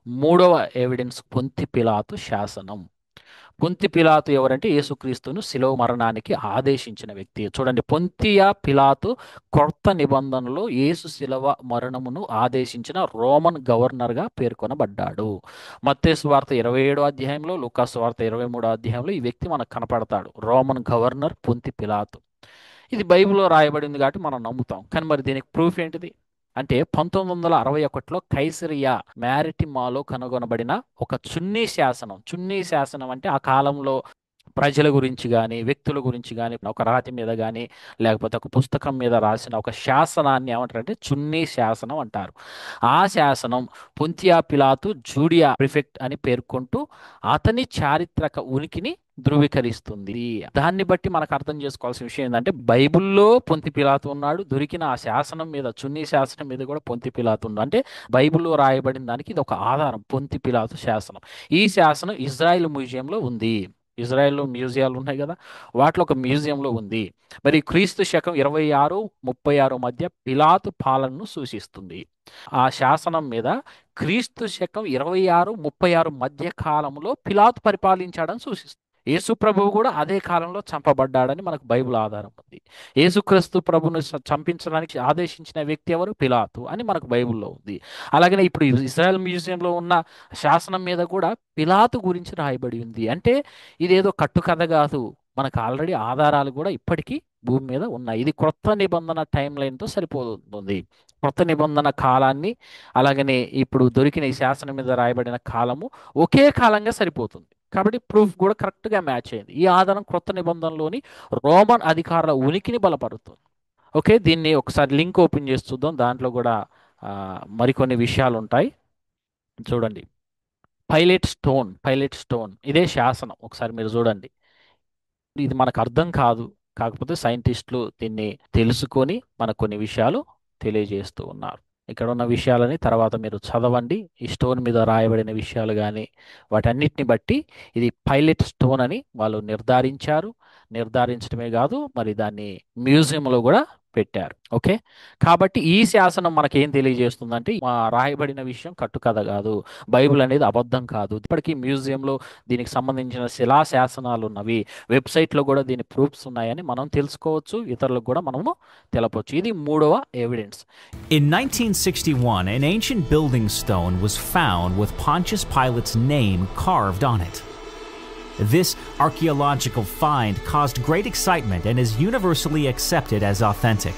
మూడవ ఎవిడెన్స్ పొంతి పిలాతు శాసనం. పొంతి పిలాతు ఎవరంటే యేసుక్రీస్తును శిలువ మరణానికి ఆదేశించిన వ్యక్తి. చూడండి, పొంతియా పిలాతు కొత్త నిబంధనలో యేసు శిలువ మరణమును ఆదేశించిన రోమన్ గవర్నర్గా పేర్కొనబడ్డాడు. మత్తయి సువార్త 27 అధ్యాయంలో, లూకా సువార్త 23 అధ్యాయంలో ఈ వ్యక్తి మనకు కనపడతాడు. రోమన్ గవర్నర్ పొంతి పిలాతు. ఇది బైబిల్లో రాయబడింది కాబట్టి మనం నమ్ముతాం. కానీ మరి దీనికి ప్రూఫ్ ఏంటిది అంటే 1961లో కైసరియా మ్యారిటిమాలో కనుగొనబడిన ఒక చున్నీ శాసనం అంటే ఆ కాలంలో ప్రజల గురించి కానీ వ్యక్తుల గురించి కానీ ఒక రాతి మీద కానీ లేకపోతే ఒక పుస్తకం మీద రాసిన ఒక శాసనాన్ని ఏమంటారంటే చున్నీ శాసనం అంటారు. ఆ శాసనం పొంతియా పిలాతు జూడియా ప్రిఫెక్ట్ అని పేర్కొంటూ అతని చారిత్రక ఉనికిని ధృవీకరిస్తుంది. దాన్ని బట్టి మనకు అర్థం చేసుకోవాల్సిన విషయం ఏంటంటే బైబిల్లో పొంతి పిలాతు ఉన్నాడు, దొరికిన ఆ శాసనం మీద చున్నీ శాసనం మీద కూడా పొంతి పిలాతు ఉన్నాడు. అంటే బైబిల్లో రాయబడిన దానికి ఇది ఒక ఆధారం, పొంతి పిలాతు శాసనం. ఈ శాసనం ఇజ్రాయెల్ మ్యూజియంలో ఉంది. ఇజ్రాయెల్లో మ్యూజియాలు ఉన్నాయి కదా, వాటిలో ఒక మ్యూజియంలో ఉంది. మరి క్రీస్తు శకం 26-36 మధ్య పిలాతు పాలనను సూచిస్తుంది. ఆ శాసనం మీద క్రీస్తు శకం 26-36 మధ్య కాలంలో పిలాతు పరిపాలించాడని సూచిస్తుంది. యేసు ప్రభువు కూడా అదే కాలంలో చంపబడ్డాడని మనకు బైబిల్ ఆధారం ఉంది. యేసుక్రీస్తు ప్రభును చంపించడానికి ఆదేశించిన వ్యక్తి ఎవరు? పిలాతు అని మనకు బైబిల్లో ఉంది. అలాగనే ఇప్పుడు ఇజ్రాయెల్ మ్యూజియంలో ఉన్న శాసనం మీద కూడా పిలాతు గురించి రాయబడి ఉంది. అంటే ఇదేదో కట్టుకథ కాదు, మనకు ఆల్రెడీ ఆధారాలు కూడా ఇప్పటికీ భూమి మీద ఉన్నాయి. ఇది క్రొత్త నిబంధన టైం లైన్తో సరిపోతుంది. క్రొత్త నిబంధన కాలాన్ని అలాగనే ఇప్పుడు దొరికిన ఈ శాసనం మీద రాయబడిన కాలము ఒకే కాలంగా సరిపోతుంది. కాబట్టి ప్రూఫ్ కూడా కరెక్ట్గా మ్యాచ్ అయింది. ఈ ఆధారం క్రొత్త నిబంధనలోని రోమన్ అధికారుల ఉనికిని బలపరుతుంది. ఓకే, దీన్ని ఒకసారి లింక్ ఓపెన్ చేసి చూద్దాం. దాంట్లో కూడా మరికొన్ని విషయాలు ఉంటాయి. చూడండి, పైలెట్ స్టోన్ ఇదే శాసనం. ఒకసారి మీరు చూడండి. ఇది మనకు అర్థం కాదు, కాకపోతే సైంటిస్టులు దీన్ని తెలుసుకొని మనకు కొన్ని విషయాలు తెలియజేస్తూ ఉన్నారు. ఇక్కడ ఉన్న విషయాలని తర్వాత మీరు చదవండి. ఈ స్టోన్ మీద రాయబడిన విషయాలు కానీ వాటన్నిటిని బట్టి ఇది పైలెట్ స్టోన్ అని వాళ్ళు నిర్ధారించారు. నిర్ధారించడమే కాదు, మరి దాన్ని మ్యూజియంలో కూడా పెట్టారు. ఓకే, కాబట్టి ఈ శాసనం మనకేం తెలియజేస్తుందంటే రాయబడిన విషయం కట్టుకథ కాదు, బైబిల్ అనేది అబద్ధం కాదు. ఇప్పటికీ మ్యూజియంలో దీనికి సంబంధించిన శిలా శాసనాలు ఉన్నవి. వెబ్సైట్లో కూడా దీని ప్రూఫ్స్ ఉన్నాయని మనం తెలుసుకోవచ్చు, ఇతరులకు కూడా మనము తెలపవచ్చు. ఇది మూడవ evidence. In 1961, an ancient building stone was found with Pontius Pilate's name carved on it. This archaeological find caused great excitement and is universally accepted as authentic.